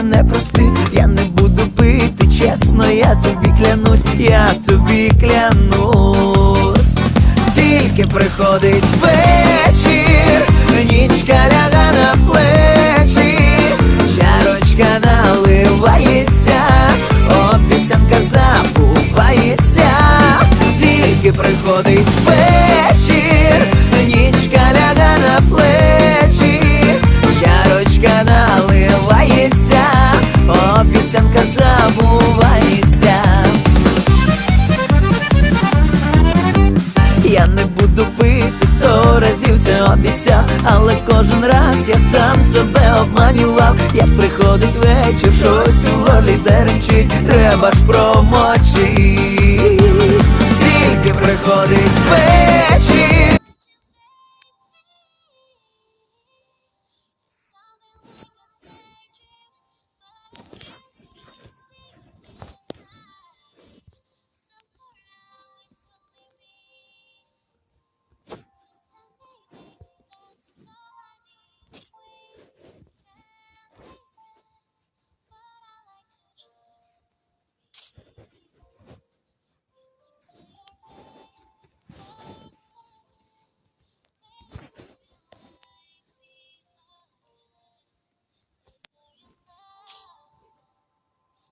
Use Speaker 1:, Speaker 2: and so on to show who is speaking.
Speaker 1: мене прости, я не буду пити, чесно, я тобі клянусь, я тобі клянусь. Тільки приходить вечір, нічка ляга на плечі, чарочка наливається, обіцянка забувається. Тільки приходить вечір, нічка ляга на плечі, чарочка наливається, обіцянка забувається. Я не буду пити 100 разів, це обіцяв, але кожен раз я сам себе обманював. Як приходить вечір, щось у горлі деренчить, треба ж промочить. Тільки приходить вечір,